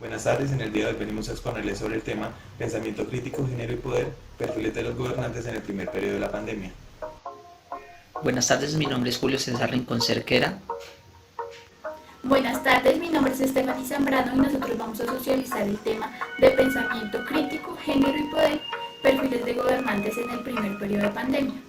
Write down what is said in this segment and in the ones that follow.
Buenas tardes, en el día de hoy venimos a exponerles sobre el tema pensamiento crítico, género y poder, perfiles de los gobernantes en el primer periodo de la pandemia. Buenas tardes, mi nombre es Julio César Rincón Cerquera. Buenas tardes, mi nombre es Estefanía Zambrano y nosotros vamos a socializar el tema de pensamiento crítico, género y poder, perfiles de gobernantes en el primer periodo de pandemia.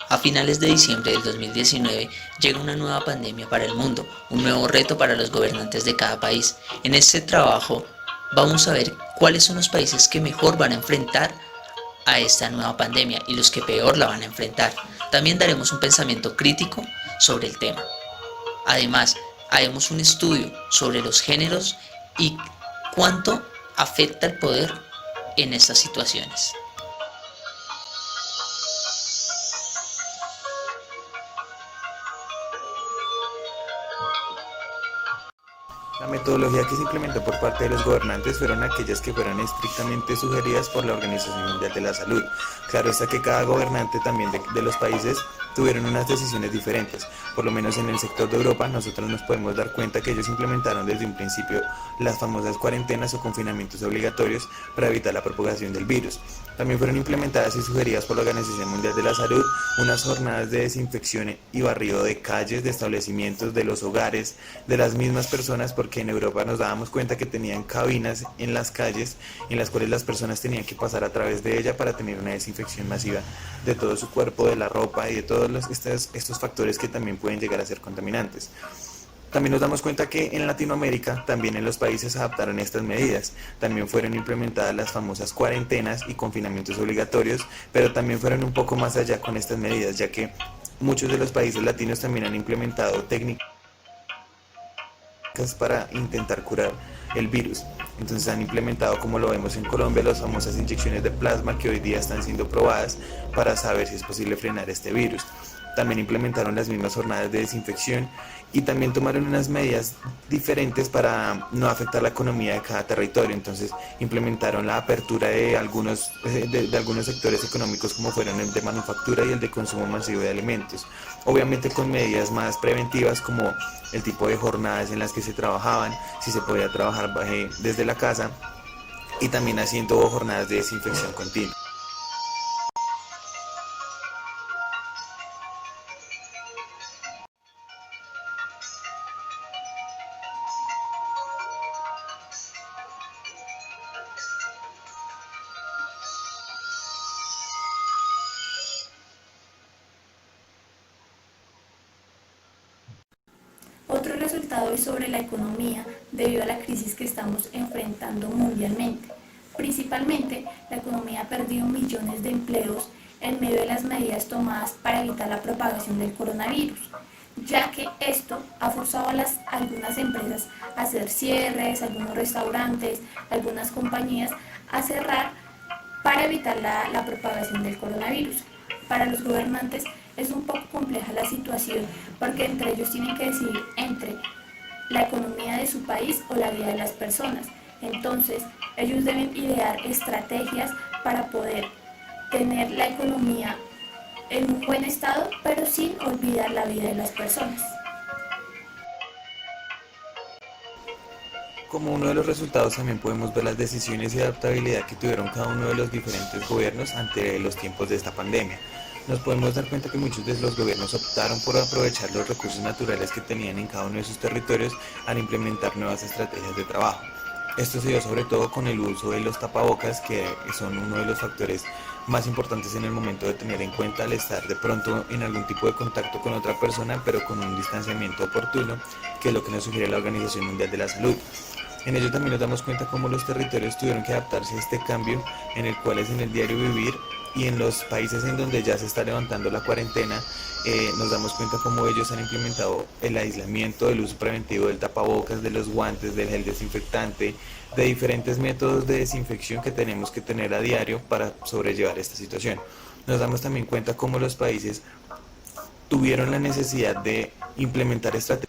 A finales de diciembre del 2019 llega una nueva pandemia para el mundo, un nuevo reto para los gobernantes de cada país. En este trabajo vamos a ver cuáles son los países que mejor van a enfrentar a esta nueva pandemia y los que peor la van a enfrentar. También daremos un pensamiento crítico sobre el tema. Además, haremos un estudio sobre los géneros y cuánto afecta el poder en estas situaciones. La metodología que se implementó por parte de los gobernantes fueron aquellas que fueron estrictamente sugeridas por la Organización Mundial de la Salud. Claro está que cada gobernante también de los países tuvieron unas decisiones diferentes. Por lo menos en el sector de Europa nosotros nos podemos dar cuenta que ellos implementaron desde un principio las famosas cuarentenas o confinamientos obligatorios para evitar la propagación del virus. También fueron implementadas y sugeridas por la Organización Mundial de la Salud unas jornadas de desinfección y barrido de calles, de establecimientos, de los hogares, de las mismas personas, porque en Europa nos dábamos cuenta que tenían cabinas en las calles en las cuales las personas tenían que pasar a través de ella para tener una desinfección masiva de todo su cuerpo, de la ropa y de todos estos factores que también pueden llegar a ser contaminantes. También nos damos cuenta que en Latinoamérica, también en los países adaptaron estas medidas. También fueron implementadas las famosas cuarentenas y confinamientos obligatorios, pero también fueron un poco más allá con estas medidas, ya que muchos de los países latinos también han implementado técnicas para intentar curar el virus. Entonces han implementado, como lo vemos en Colombia, las famosas inyecciones de plasma que hoy día están siendo probadas para saber si es posible frenar este virus. También implementaron las mismas jornadas de desinfección y también tomaron unas medidas diferentes para no afectar la economía de cada territorio. Entonces implementaron la apertura de algunos sectores económicos, como fueron el de manufactura y el de consumo masivo de alimentos. Obviamente con medidas más preventivas, como el tipo de jornadas en las que se trabajaban, si se podía trabajar desde la casa, y también haciendo jornadas de desinfección continua. Otro resultado es sobre la economía debido a la crisis que estamos enfrentando mundialmente. Principalmente, la economía ha perdido millones de empleos en medio de las medidas tomadas para evitar la propagación del coronavirus, ya que esto ha forzado a algunas empresas a hacer cierres, algunos restaurantes, algunas compañías a cerrar para evitar la propagación del coronavirus. Para los gobernantes es un poco compleja la situación porque entre ellos tienen que decidir entre la economía de su país o la vida de las personas. Entonces, ellos deben idear estrategias para poder tener la economía en un buen estado, pero sin olvidar la vida de las personas. Como uno de los resultados también podemos ver las decisiones y adaptabilidad que tuvieron cada uno de los diferentes gobiernos ante los tiempos de esta pandemia. Nos podemos dar cuenta que muchos de los gobiernos optaron por aprovechar los recursos naturales que tenían en cada uno de sus territorios al implementar nuevas estrategias de trabajo. Esto se dio sobre todo con el uso de los tapabocas, que son uno de los factores más importantes en el momento de tener en cuenta al estar de pronto en algún tipo de contacto con otra persona, pero con un distanciamiento oportuno, que es lo que nos sugiere la Organización Mundial de la Salud. En ello también nos damos cuenta cómo los territorios tuvieron que adaptarse a este cambio, en el cual es en el diario vivir, y en los países en donde ya se está levantando la cuarentena, nos damos cuenta cómo ellos han implementado el aislamiento, el uso preventivo del tapabocas, de los guantes, del gel desinfectante, de diferentes métodos de desinfección que tenemos que tener a diario para sobrellevar esta situación. Nos damos también cuenta cómo los países tuvieron la necesidad de implementar estrategias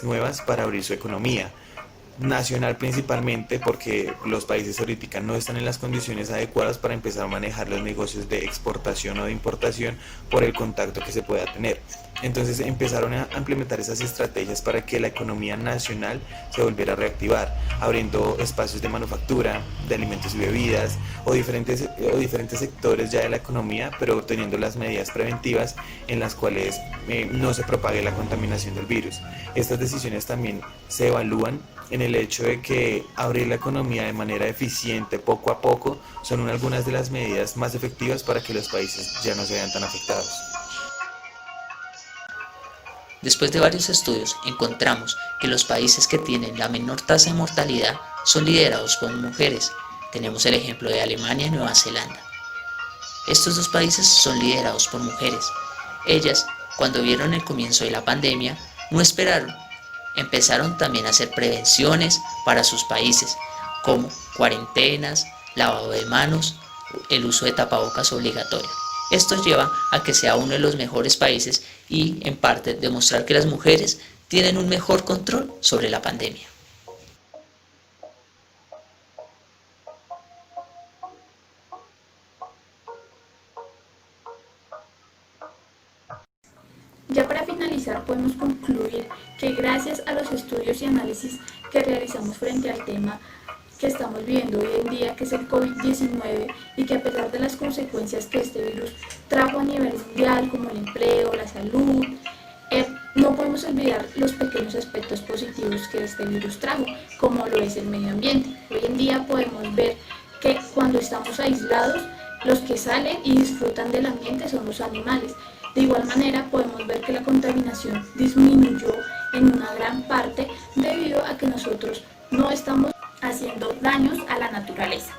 nuevas para abrir su economía. nacional principalmente, porque los países ahorita no están en las condiciones adecuadas para empezar a manejar los negocios de exportación o de importación por el contacto que se pueda tener. Entonces empezaron a implementar esas estrategias para que la economía nacional se volviera a reactivar, abriendo espacios de manufactura, de alimentos y bebidas o diferentes sectores ya de la economía, pero teniendo las medidas preventivas en las cuales no se propague la contaminación del virus. Estas decisiones también se evalúan en el hecho de que abrir la economía de manera eficiente poco a poco son algunas de las medidas más efectivas para que los países ya no se vean tan afectados. Después de varios estudios, encontramos que los países que tienen la menor tasa de mortalidad son liderados por mujeres. Tenemos el ejemplo de Alemania y Nueva Zelanda. Estos dos países son liderados por mujeres. Ellas, cuando vieron el comienzo de la pandemia, no esperaron. Empezaron también a hacer prevenciones para sus países, como cuarentenas, lavado de manos, el uso de tapabocas obligatorio. Esto lleva a que sea uno de los mejores países y, en parte, demostrar que las mujeres tienen un mejor control sobre la pandemia. Ya para finalizar, podemos concluir que gracias a los estudios y análisis que realizamos frente al tema que estamos viviendo hoy en día, que es el COVID-19, y que a pesar de las consecuencias que este virus trajo a nivel mundial, como el empleo, la salud, no podemos olvidar los pequeños aspectos positivos que este virus trajo, como lo es el medio ambiente. Hoy en día podemos ver que cuando estamos aislados, los que salen y disfrutan del ambiente son los animales. De igual manera, podemos ver que la contaminación disminuyó en una gran parte debido a que nosotros no estamos haciendo daños a la naturaleza.